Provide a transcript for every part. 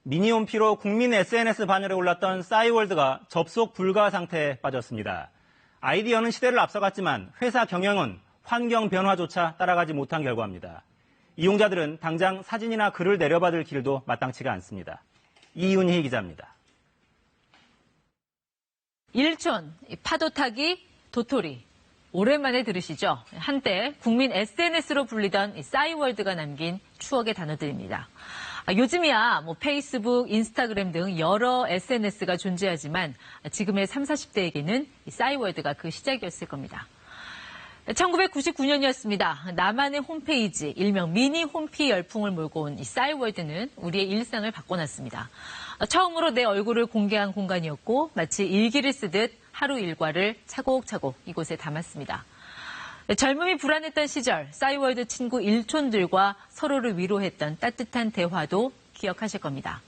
미니홈피로 국민 SNS 반열에 올랐던 싸이월드가 접속 불가 상태에 빠졌습니다. 아이디어는 시대를 앞서갔지만 회사 경영은 환경 변화조차 따라가지 못한 결과입니다. 이용자들은 당장 사진이나 글을 내려받을 길도 마땅치가 않습니다. 이윤희 기자입니다. 일촌, 파도 타기, 도토리. 오랜만에 들으시죠? 한때 국민 SNS로 불리던 싸이월드가 남긴 추억의 단어들입니다. 요즘이야 페이스북, 인스타그램 등 여러 SNS가 존재하지만 지금의 30, 40대에게는 싸이월드가 그 시작이었을 겁니다. 1999년이었습니다. 나만의 홈페이지, 일명 미니 홈피 열풍을 몰고 온 이 싸이월드는 우리의 일상을 바꿔놨습니다. 처음으로 내 얼굴을 공개한 공간이었고 마치 일기를 쓰듯 하루 일과를 차곡차곡 이곳에 담았습니다. 젊음이 불안했던 시절 싸이월드 친구 일촌들과 서로를 위로했던 따뜻한 대화도 기억하실 겁니다.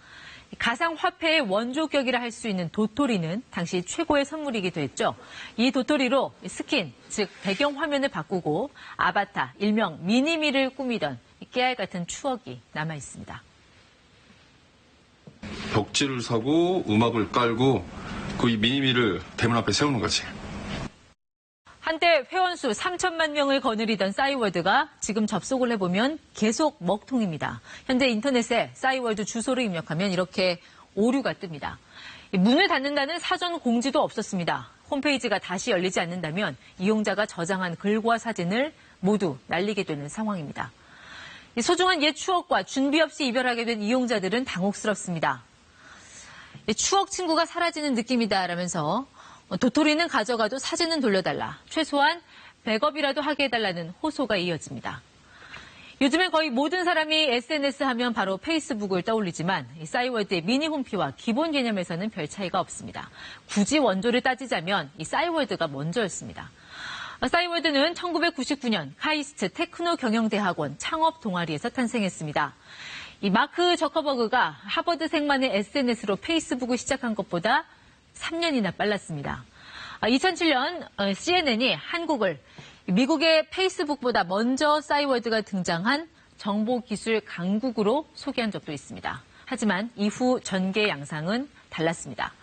가상화폐의 원조격이라 할 수 있는 도토리는 당시 최고의 선물이기도 했죠. 이 도토리로 스킨, 즉 배경화면을 바꾸고 아바타, 일명 미니미를 꾸미던 깨알 같은 추억이 남아있습니다. 벽지를 사고 음악을 깔고 그 미니미를 대문 앞에 세우는 거지. 한때 회원수 3천만 명을 거느리던 싸이월드가 지금 접속을 해보면 계속 먹통입니다. 현재 인터넷에 싸이월드 주소를 입력하면 이렇게 오류가 뜹니다. 문을 닫는다는 사전 공지도 없었습니다. 홈페이지가 다시 열리지 않는다면 이용자가 저장한 글과 사진을 모두 날리게 되는 상황입니다. 소중한 옛 추억과 준비 없이 이별하게 된 이용자들은 당혹스럽습니다. 추억 친구가 사라지는 느낌이다라면서 도토리는 가져가도 사진은 돌려달라. 최소한 백업이라도 하게 해달라는 호소가 이어집니다. 요즘엔 거의 모든 사람이 SNS 하면 바로 페이스북을 떠올리지만 싸이월드의 미니 홈피와 기본 개념에서는 별 차이가 없습니다. 굳이 원조를 따지자면 이 싸이월드가 먼저였습니다. 싸이월드는 1999년 카이스트 테크노 경영대학원 창업 동아리에서 탄생했습니다. 이 마크 저커버그가 하버드생만의 SNS로 페이스북을 시작한 것보다 3년이나 빨랐습니다. 2007년 CNN이 한국을 미국의 페이스북보다 먼저 싸이월드가 등장한 정보기술 강국으로 소개한 적도 있습니다. 하지만 이후 전개 양상은 달랐습니다.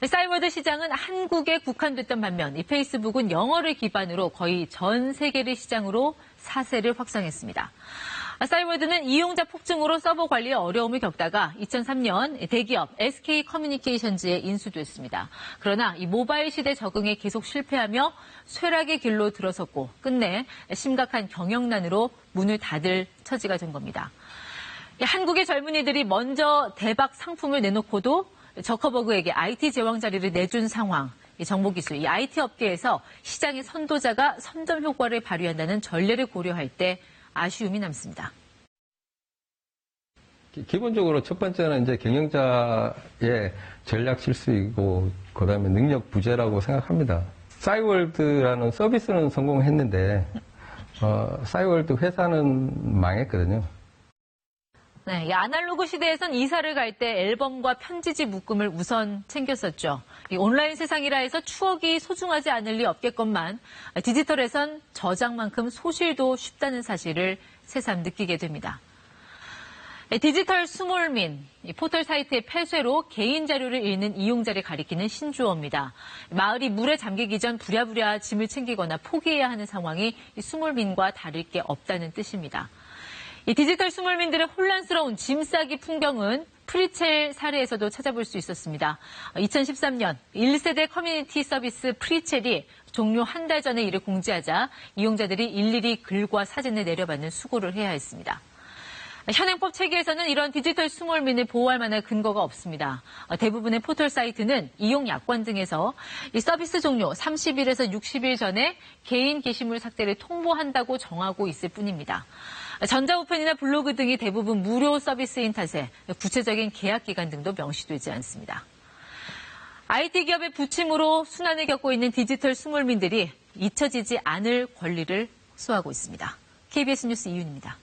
싸이월드 시장은 한국에 국한됐던 반면 이 페이스북은 영어를 기반으로 거의 전 세계를 시장으로 사세를 확산했습니다. 싸이월드는 이용자 폭증으로 서버 관리에 어려움을 겪다가 2003년 대기업 SK커뮤니케이션즈에 인수됐습니다. 그러나 이 모바일 시대 적응에 계속 실패하며 쇠락의 길로 들어섰고 끝내 심각한 경영난으로 문을 닫을 처지가 된 겁니다. 한국의 젊은이들이 먼저 대박 상품을 내놓고도 저커버그에게 IT 제왕 자리를 내준 상황. 이 정보기술, 이 IT 업계에서 시장의 선도자가 선점 효과를 발휘한다는 전례를 고려할 때 아쉬움이 남습니다. 기본적으로 첫 번째는 이제 경영자의 전략 실수이고 그다음에 능력 부재라고 생각합니다. 싸이월드라는 서비스는 성공했는데 싸이월드 회사는 망했거든요. 네, 이 아날로그 시대에선 이사를 갈 때 앨범과 편지지 묶음을 우선 챙겼었죠. 이 온라인 세상이라 해서 추억이 소중하지 않을 리 없겠건만 디지털에선 저장만큼 소실도 쉽다는 사실을 새삼 느끼게 됩니다. 디지털 스몰민, 포털 사이트의 폐쇄로 개인 자료를 잃는 이용자를 가리키는 신조어입니다. 마을이 물에 잠기기 전 부랴부랴 짐을 챙기거나 포기해야 하는 상황이 스몰민과 다를 게 없다는 뜻입니다. 이 디지털 스몰민들의 혼란스러운 짐 싸기 풍경은 프리첼 사례에서도 찾아볼 수 있었습니다. 2013년 1세대 커뮤니티 서비스 프리첼이 종료 한 달 전에 이를 공지하자 이용자들이 일일이 글과 사진을 내려받는 수고를 해야 했습니다. 현행법 체계에서는 이런 디지털 스몰민을 보호할 만한 근거가 없습니다. 대부분의 포털 사이트는 이용 약관 등에서 이 서비스 종료 30일에서 60일 전에 개인 게시물 삭제를 통보한다고 정하고 있을 뿐입니다. 전자우편이나 블로그 등이 대부분 무료 서비스인 탓에 구체적인 계약 기간 등도 명시되지 않습니다. IT 기업의 부침으로 순환을 겪고 있는 디지털 스몰민들이 잊혀지지 않을 권리를 호소하고 있습니다. KBS 뉴스 이윤입니다.